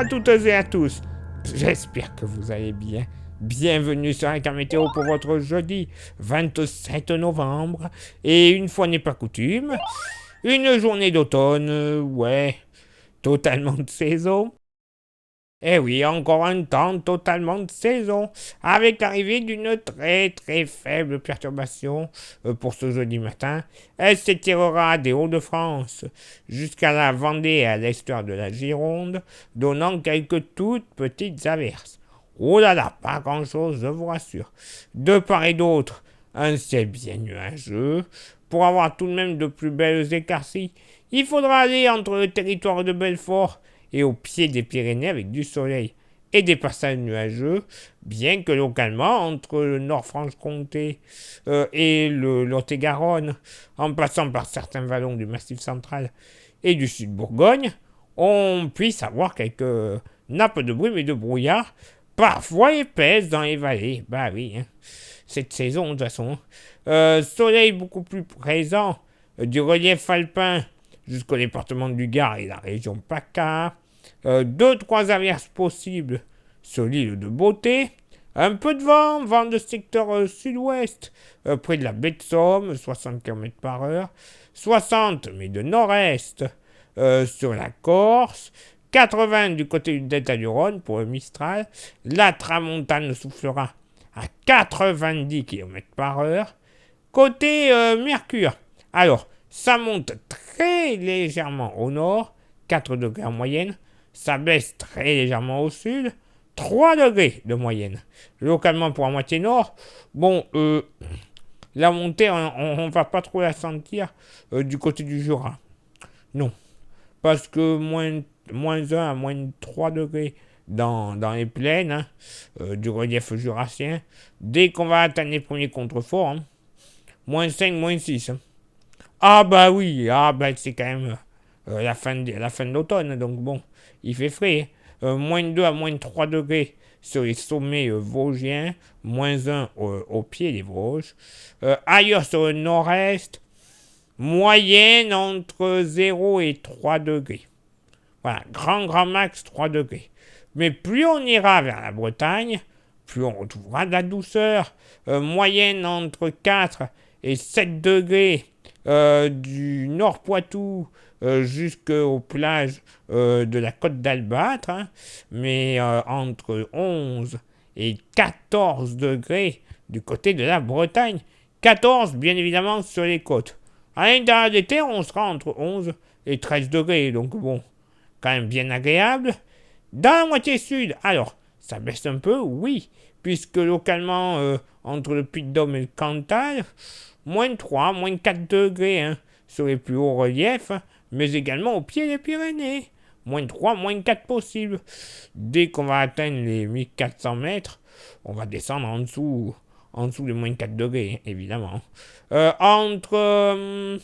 à toutes et à tous. J'espère que vous allez bien. Bienvenue sur Inca Météo pour votre jeudi 27 novembre. Et une fois n'est pas coutume, une journée d'automne, ouais, totalement de saison. Eh oui, encore un temps totalement de saison, avec l'arrivée d'une très faible perturbation pour ce jeudi matin. Elle s'étirera des Hauts-de-France jusqu'à la Vendée et à l'estuaire de la Gironde, donnant quelques toutes petites averses. Oh là là, pas grand-chose, je vous rassure. De part et d'autre, un ciel bien nuageux. Pour avoir tout de même de plus belles éclaircies, il faudra aller entre le territoire de Belfort et au pied des Pyrénées avec du soleil et des passages nuageux, bien que localement, entre le Nord-Franche-Comté et le Lot-et-Garonne, en passant par certains vallons du Massif central et du Sud-Bourgogne, on puisse avoir quelques nappes de brume et de brouillard, parfois épaisses dans les vallées. Bah oui, hein. Cette saison, de toute façon. Soleil beaucoup plus présent, du relief alpin jusqu'au département du Gard et la région PACA. 2-3 averses possibles sur l'île de Beauté. Un peu de vent de secteur sud-ouest, près de la baie de Somme, 60 km/h. 60, mais de nord-est, sur la Corse. 80 du côté du delta du Rhône pour le Mistral. La tramontane soufflera à 90 km/h. Côté Mercure, alors, ça monte très légèrement au nord, 4 degrés en moyenne. Ça baisse très légèrement au sud, 3 degrés de moyenne. Localement pour la moitié nord, bon, la montée, on va pas trop la sentir du côté du Jura. Non, parce que moins 1 à moins 3 degrés dans les plaines du relief jurassien. Dès qu'on va atteindre les premiers contreforts, hein, moins 5, moins 6. Hein. Ah bah oui, c'est quand même la fin de l'automne, donc bon, il fait frais. Moins 2 à moins 3 degrés sur les sommets vosgiens, moins 1 au pied des Vosges. Ailleurs sur le nord-est, moyenne entre 0 et 3 degrés. Voilà, grand max 3 degrés. Mais plus on ira vers la Bretagne, plus on retrouvera de la douceur. Moyenne entre 4 et 7 degrés du Nord Poitou jusqu'aux plages de la côte d'Albâtre, hein, mais entre 11 et 14 degrés du côté de la Bretagne. 14, bien évidemment, sur les côtes. À l'intérieur d'été, on sera entre 11 et 13 degrés, donc bon, quand même bien agréable. Dans la moitié sud, alors, ça baisse un peu, oui, puisque localement, entre le Puy-de-Dôme et le Cantal, moins 3, moins 4 degrés hein, sur les plus hauts reliefs, mais également au pied des Pyrénées. Moins 3, moins 4 possible. Dès qu'on va atteindre les 1400 mètres, on va descendre en dessous des moins 4 degrés, évidemment. Entre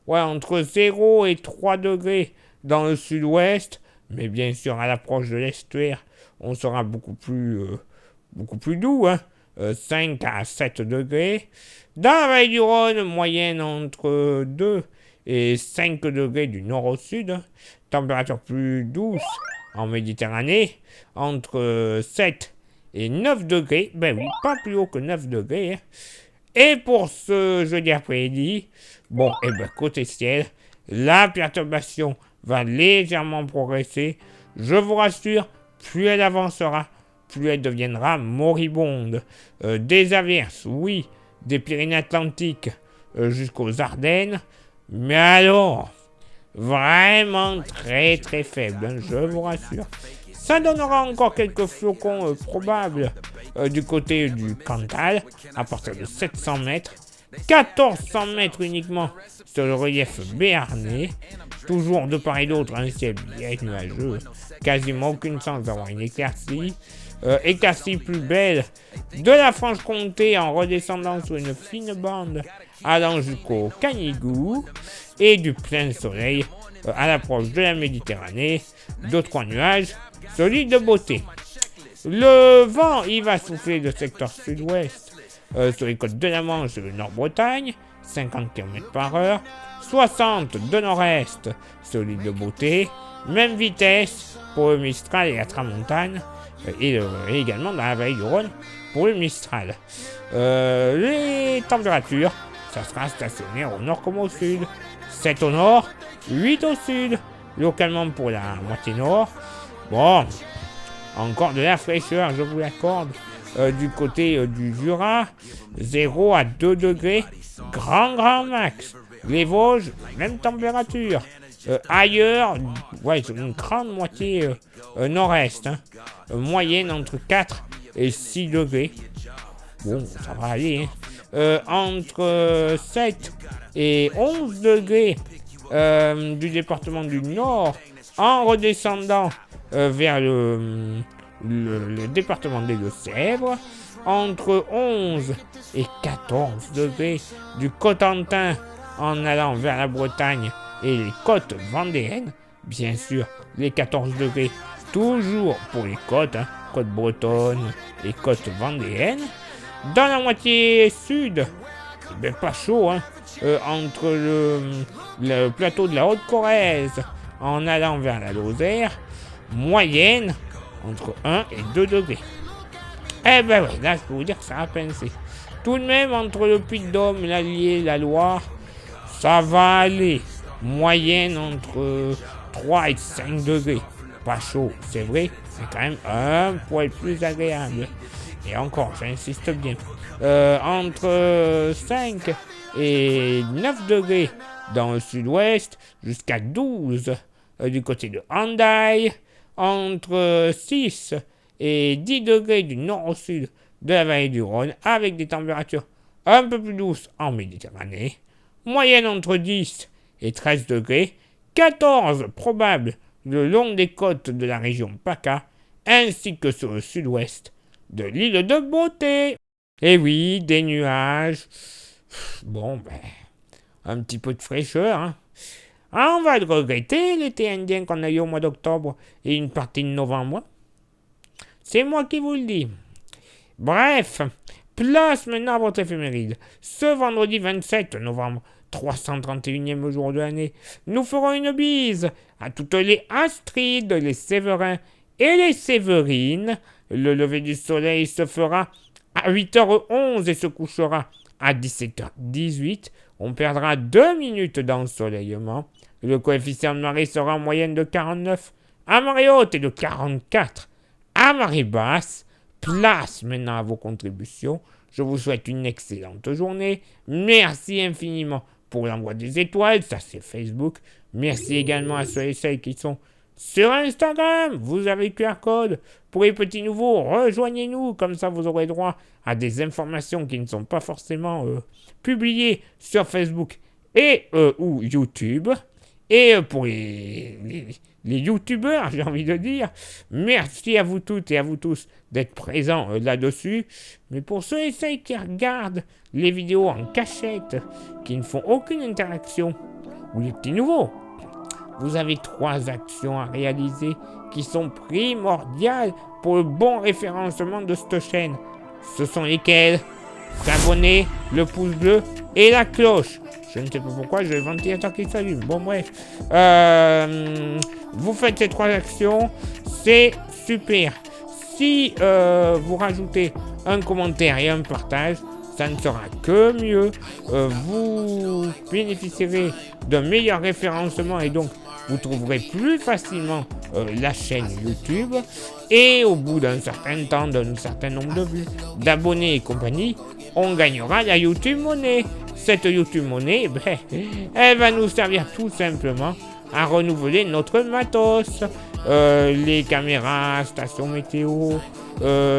0 et 3 degrés dans le sud-ouest, mais bien sûr, à l'approche de l'estuaire, on sera beaucoup plus doux, hein. 5 à 7 degrés. Dans la vallée du Rhône, moyenne entre 2 et 5 degrés du nord au sud. Température plus douce en Méditerranée, entre 7 et 9 degrés. Ben oui, pas plus haut que 9 degrés. Hein. Et pour ce jeudi après-midi, bon, côté ciel, la perturbation va légèrement progresser. Je vous rassure, plus elle avancera, plus elle deviendra moribonde. Des averses, oui, des Pyrénées-Atlantiques jusqu'aux Ardennes, mais alors, vraiment très faible, hein, je vous rassure. Ça donnera encore quelques flocons probables du côté du Cantal, à partir de 700 mètres. 1400 mètres uniquement sur le relief béarnais. Toujours de part et d'autre un ciel bien nuageux. Quasiment aucune chance d'avoir une éclaircie. Éclaircie plus belle de la Franche-Comté en redescendant sur une fine bande allant jusqu'au Canigou. Et du plein soleil à l'approche de la Méditerranée. 2-3 nuages sur l'île de Beauté. Le vent, il va souffler de secteur sud-ouest. Sur les côtes de la Manche et le Nord-Bretagne, 50 km/h, 60 de nord-est sur l'île de Beauté, Même vitesse pour le Mistral et la Tramontane. Et également dans la vallée du Rhône pour le Mistral. Les températures, ça sera stationnaire au nord comme au sud. 7 au nord, 8 au sud. Localement pour la moitié nord. Bon, encore de la fraîcheur, je vous l'accorde. Du côté du Jura, 0 à 2 degrés, grand max. Les Vosges, même température. Ailleurs, ouais, une grande moitié nord-est. Hein. Moyenne entre 4 et 6 degrés. Bon, ça va aller. Hein. Entre 7 et 11 degrés du département du Nord, en redescendant vers le département des Deux-Sèvres, entre 11 et 14 degrés du Cotentin en allant vers la Bretagne et les côtes vendéennes, bien sûr, les 14 degrés, toujours pour les côtes, hein, côte bretonne et côte vendéenne. Dans la moitié sud, ben pas chaud, hein, entre le plateau de la Haute-Corrèze en allant vers la Lozère, moyenne entre 1 et 2 degrés. Eh ben ouais, là je peux vous dire que ça a pincé. Tout de même, entre le Puy-de-Dôme, l'Allier, la Loire, ça va aller. Moyenne entre 3 et 5 degrés. Pas chaud, c'est vrai, c'est quand même un poil plus agréable. Et encore, j'insiste bien. Entre 5 et 9 degrés dans le sud-ouest, jusqu'à 12 du côté de Hendaye. Entre 6 et 10 degrés du nord au sud de la vallée du Rhône, avec des températures un peu plus douces en Méditerranée. Moyenne entre 10 et 13 degrés, 14 probables le long des côtes de la région PACA, ainsi que sur le sud-ouest de l'île de Beauté. Et oui, des nuages. Bon, ben, un petit peu de fraîcheur, hein. Ah, on va le regretter, l'été indien qu'on a eu au mois d'octobre et une partie de novembre. C'est moi qui vous le dis. Bref, place maintenant à votre éphéméride. Ce vendredi 27 novembre, 331e jour de l'année, nous ferons une bise à toutes les Astrides, les Séverins et les Séverines. Le lever du soleil se fera à 8h11 et se couchera à 17h18. On perdra 2 minutes d'ensoleillement. Le coefficient de marée sera en moyenne de 49 à marée haute et de 44 à marée basse. Place maintenant à vos contributions. Je vous souhaite une excellente journée. Merci infiniment pour l'envoi des étoiles. Ça, c'est Facebook. Merci également à ceux et celles qui sont sur Instagram. Vous avez le QR code. Pour les petits nouveaux, rejoignez-nous. Comme ça, vous aurez droit à des informations qui ne sont pas forcément publiées sur Facebook et ou YouTube. Et pour les youtubeurs, j'ai envie de dire, merci à vous toutes et à vous tous d'être présents là-dessus. Mais pour ceux et celles qui regardent les vidéos en cachette, qui ne font aucune interaction, ou les petits nouveaux, vous avez 3 actions à réaliser qui sont primordiales pour le bon référencement de cette chaîne. Ce sont lesquelles? S'abonner, le pouce bleu et la cloche. Je ne sais pas pourquoi j'ai le ventilateur qui s'allume. Bon, bref. Vous faites ces 3 actions. C'est super. Si vous rajoutez un commentaire et un partage, ça ne sera que mieux. Vous bénéficierez d'un meilleur référencement et donc vous trouverez plus facilement la chaîne YouTube. Et au bout d'un certain temps, d'un certain nombre de vues, d'abonnés et compagnie, on gagnera la YouTube Money. Cette YouTube Money, ben, elle va nous servir tout simplement à renouveler notre matos. Les caméras, stations météo,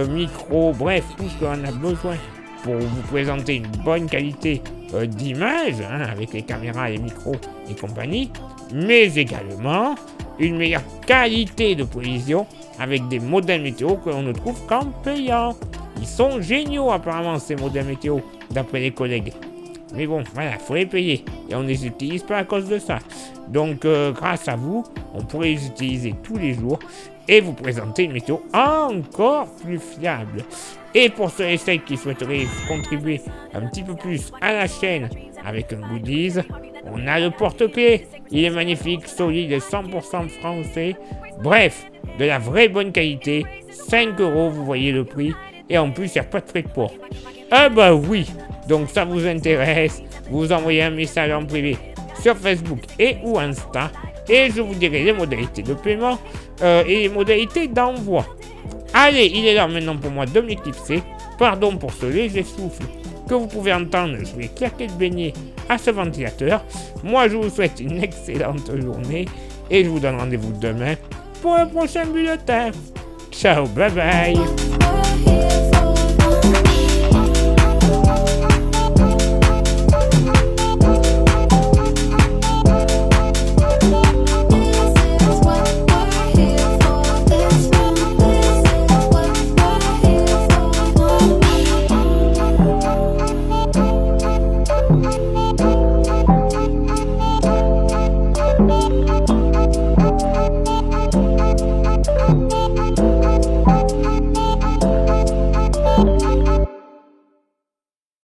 micros, bref, tout ce qu'on a besoin pour vous présenter une bonne qualité d'image, hein, avec les caméras, les micros et compagnie, mais également une meilleure qualité de prévision avec des modèles météo que l'on ne trouve qu'en payant. Ils sont géniaux apparemment ces modèles météo, d'après les collègues. Mais bon, voilà, faut les payer. Et on ne les utilise pas à cause de ça. Donc, grâce à vous, on pourrait les utiliser tous les jours et vous présenter une météo encore plus fiable. Et pour ceux et celles qui souhaiteraient contribuer un petit peu plus à la chaîne avec un goodies, On a le porte-clés. Il est magnifique, solide et 100% français. Bref, de la vraie bonne qualité. 5 €, vous voyez le prix. Et en plus, il n'y a pas de frais de port. Ah bah oui. Donc ça vous intéresse, vous envoyez un message en privé sur Facebook et ou Insta. Et je vous dirai les modalités de paiement et les modalités d'envoi. Allez, il est l'heure maintenant pour moi de m'éclipser. Pardon pour ce léger souffle que vous pouvez entendre. Je vais claquer le beignet à ce ventilateur. Moi, je vous souhaite une excellente journée. Et je vous donne rendez-vous demain pour le prochain bulletin. Ciao, bye bye.